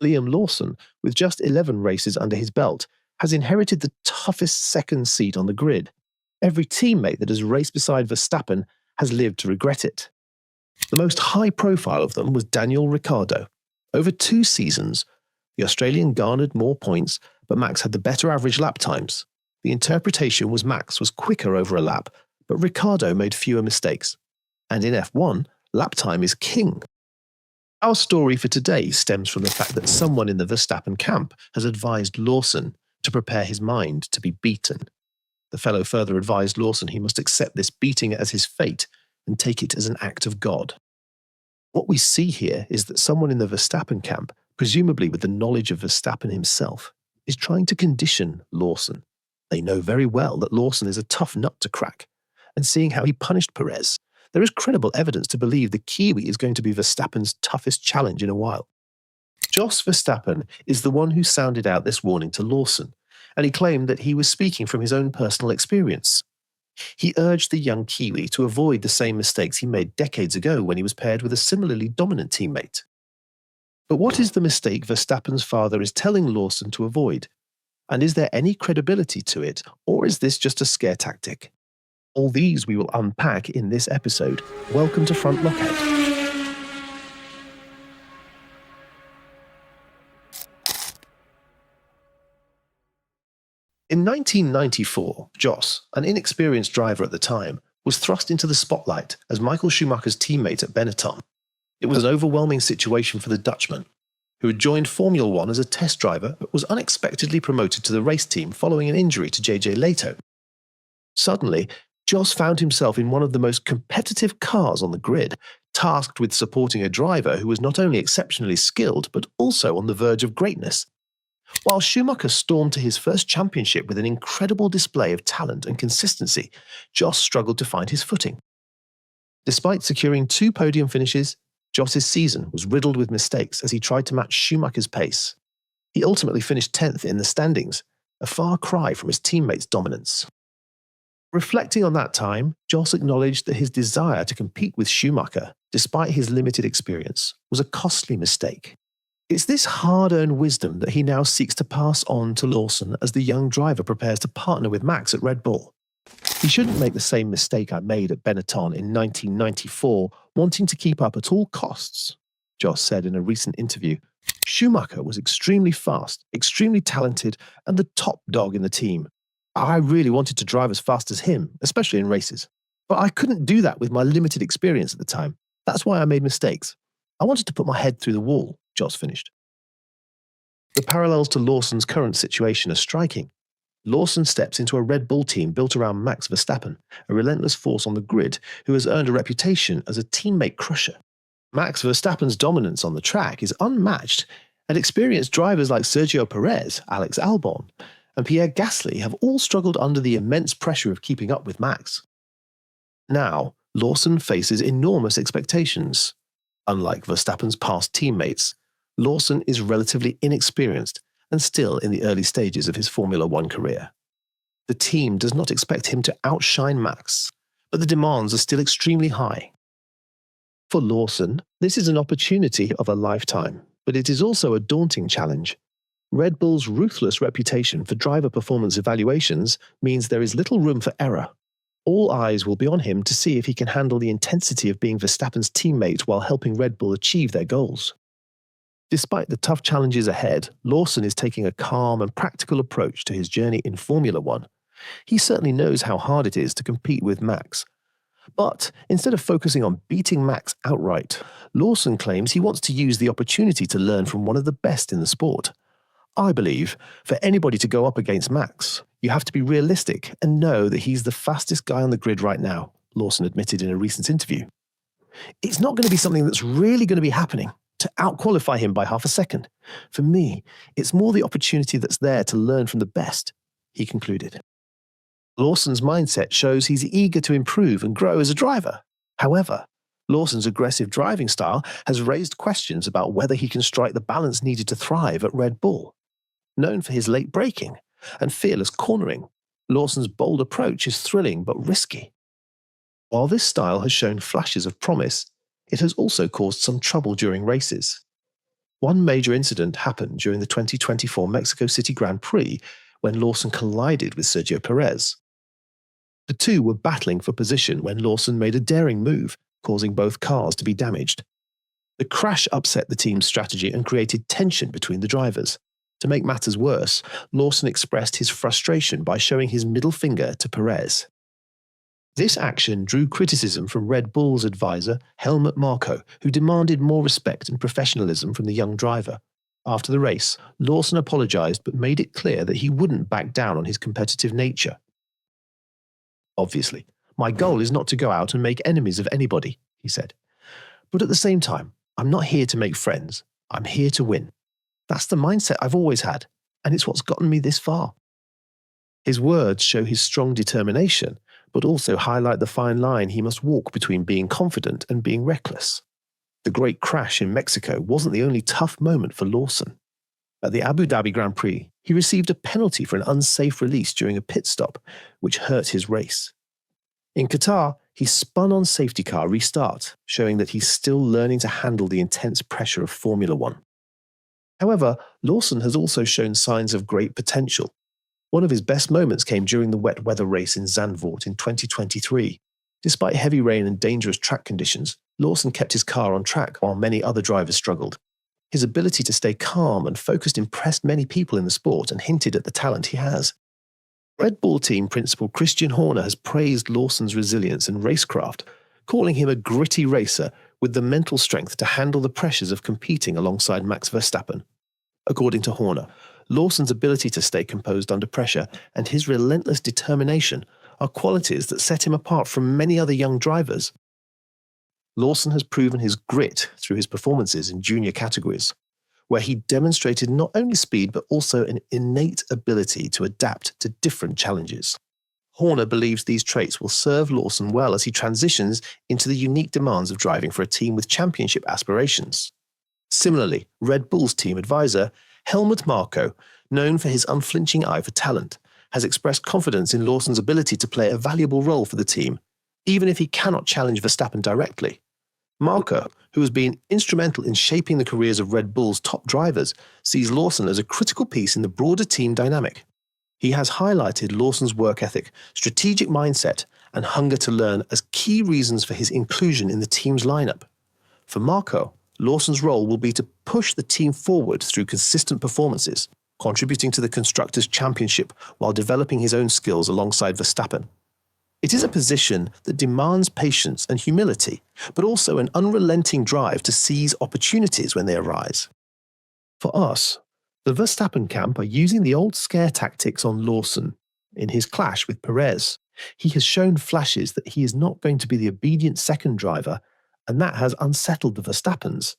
Liam Lawson, with just 11 races under his belt, has inherited the toughest second seat on the grid. Every teammate that has raced beside Verstappen has lived to regret it. The most high-profile of them was Daniel Ricciardo. Over 2 seasons, the Australian garnered more points, but Max had the better average lap times. The interpretation was Max was quicker over a lap, but Ricciardo made fewer mistakes. And in F1, lap time is king. Our story for today stems from the fact that someone in the Verstappen camp has advised Lawson to prepare his mind to be beaten. The fellow further advised Lawson he must accept this beating as his fate and take it as an act of God. What we see here is that someone in the Verstappen camp, presumably with the knowledge of Verstappen himself, is trying to condition Lawson. They know very well that Lawson is a tough nut to crack, and seeing how he punished Perez, there is credible evidence to believe the Kiwi is going to be Verstappen's toughest challenge in a while. Jos Verstappen is the one who sounded out this warning to Lawson, and he claimed that he was speaking from his own personal experience. He urged the young Kiwi to avoid the same mistakes he made decades ago when he was paired with a similarly dominant teammate. But what is the mistake Verstappen's father is telling Lawson to avoid? And is there any credibility to it, or is this just a scare tactic? All these we will unpack in this episode. Welcome to Front Lockout. In 1994, Jos, an inexperienced driver at the time, was thrust into the spotlight as Michael Schumacher's teammate at Benetton. It was an overwhelming situation for the Dutchman, who had joined Formula One as a test driver but was unexpectedly promoted to the race team following an injury to JJ Leto. Suddenly, Jos found himself in one of the most competitive cars on the grid, tasked with supporting a driver who was not only exceptionally skilled but also on the verge of greatness. While Schumacher stormed to his first championship with an incredible display of talent and consistency, Jos struggled to find his footing. Despite securing 2 podium finishes, Jos's season was riddled with mistakes as he tried to match Schumacher's pace. He ultimately finished 10th in the standings, a far cry from his teammates' dominance. Reflecting on that time, Jos acknowledged that his desire to compete with Schumacher, despite his limited experience, was a costly mistake. It's this hard-earned wisdom that he now seeks to pass on to Lawson as the young driver prepares to partner with Max at Red Bull. He shouldn't make the same mistake I made at Benetton in 1994, wanting to keep up at all costs, Jos said in a recent interview. Schumacher was extremely fast, extremely talented, and the top dog in the team. I really wanted to drive as fast as him, especially in races. But I couldn't do that with my limited experience at the time. That's why I made mistakes. I wanted to put my head through the wall, Jos finished. The parallels to Lawson's current situation are striking. Lawson steps into a Red Bull team built around Max Verstappen, a relentless force on the grid who has earned a reputation as a teammate crusher. Max Verstappen's dominance on the track is unmatched, and experienced drivers like Sergio Perez, Alex Albon, and Pierre Gasly have all struggled under the immense pressure of keeping up with Max. Now, Lawson faces enormous expectations. Unlike Verstappen's past teammates, Lawson is relatively inexperienced and still in the early stages of his Formula One career. The team does not expect him to outshine Max, but the demands are still extremely high. For Lawson, this is an opportunity of a lifetime, but it is also a daunting challenge. Red Bull's ruthless reputation for driver performance evaluations means there is little room for error. All eyes will be on him to see if he can handle the intensity of being Verstappen's teammate while helping Red Bull achieve their goals. Despite the tough challenges ahead, Lawson is taking a calm and practical approach to his journey in Formula One. He certainly knows how hard it is to compete with Max. But instead of focusing on beating Max outright, Lawson claims he wants to use the opportunity to learn from one of the best in the sport. I believe, for anybody to go up against Max, you have to be realistic and know that he's the fastest guy on the grid right now, Lawson admitted in a recent interview. It's not going to be something that's really going to be happening to outqualify him by half a second. For me, it's more the opportunity that's there to learn from the best, he concluded. Lawson's mindset shows he's eager to improve and grow as a driver. However, Lawson's aggressive driving style has raised questions about whether he can strike the balance needed to thrive at Red Bull. Known for his late braking and fearless cornering, Lawson's bold approach is thrilling but risky. While this style has shown flashes of promise, it has also caused some trouble during races. One major incident happened during the 2024 Mexico City Grand Prix when Lawson collided with Sergio Perez. The two were battling for position when Lawson made a daring move, causing both cars to be damaged. The crash upset the team's strategy and created tension between the drivers. To make matters worse, Lawson expressed his frustration by showing his middle finger to Perez. This action drew criticism from Red Bull's advisor, Helmut Marko, who demanded more respect and professionalism from the young driver. After the race, Lawson apologized but made it clear that he wouldn't back down on his competitive nature. "Obviously, my goal is not to go out and make enemies of anybody," he said. "But at the same time, I'm not here to make friends. I'm here to win. That's the mindset I've always had, and it's what's gotten me this far." His words show his strong determination, but also highlight the fine line he must walk between being confident and being reckless. The great crash in Mexico wasn't the only tough moment for Lawson. At the Abu Dhabi Grand Prix, he received a penalty for an unsafe release during a pit stop, which hurt his race. In Qatar, he spun on safety car restart, showing that he's still learning to handle the intense pressure of Formula One. However, Lawson has also shown signs of great potential. One of his best moments came during the wet weather race in Zandvoort in 2023. Despite heavy rain and dangerous track conditions, Lawson kept his car on track while many other drivers struggled. His ability to stay calm and focused impressed many people in the sport and hinted at the talent he has. Red Bull team principal Christian Horner has praised Lawson's resilience and racecraft, calling him a gritty racer with the mental strength to handle the pressures of competing alongside Max Verstappen. According to Horner, Lawson's ability to stay composed under pressure and his relentless determination are qualities that set him apart from many other young drivers. Lawson has proven his grit through his performances in junior categories, where he demonstrated not only speed but also an innate ability to adapt to different challenges. Horner believes these traits will serve Lawson well as he transitions into the unique demands of driving for a team with championship aspirations. Similarly, Red Bull's team advisor, Helmut Marko, known for his unflinching eye for talent, has expressed confidence in Lawson's ability to play a valuable role for the team, even if he cannot challenge Verstappen directly. Marko, who has been instrumental in shaping the careers of Red Bull's top drivers, sees Lawson as a critical piece in the broader team dynamic. He has highlighted Lawson's work ethic, strategic mindset, and hunger to learn as key reasons for his inclusion in the team's lineup. For Marko, Lawson's role will be to push the team forward through consistent performances, contributing to the Constructors' Championship while developing his own skills alongside Verstappen. It is a position that demands patience and humility, but also an unrelenting drive to seize opportunities when they arise. For us, the Verstappen camp are using the old scare tactics on Lawson. In his clash with Perez, he has shown flashes that he is not going to be the obedient second driver, and that has unsettled the Verstappens.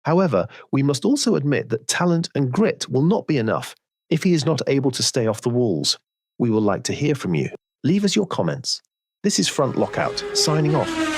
However, we must also admit that talent and grit will not be enough if he is not able to stay off the walls. We would like to hear from you. Leave us your comments. This is Front Lockout, signing off.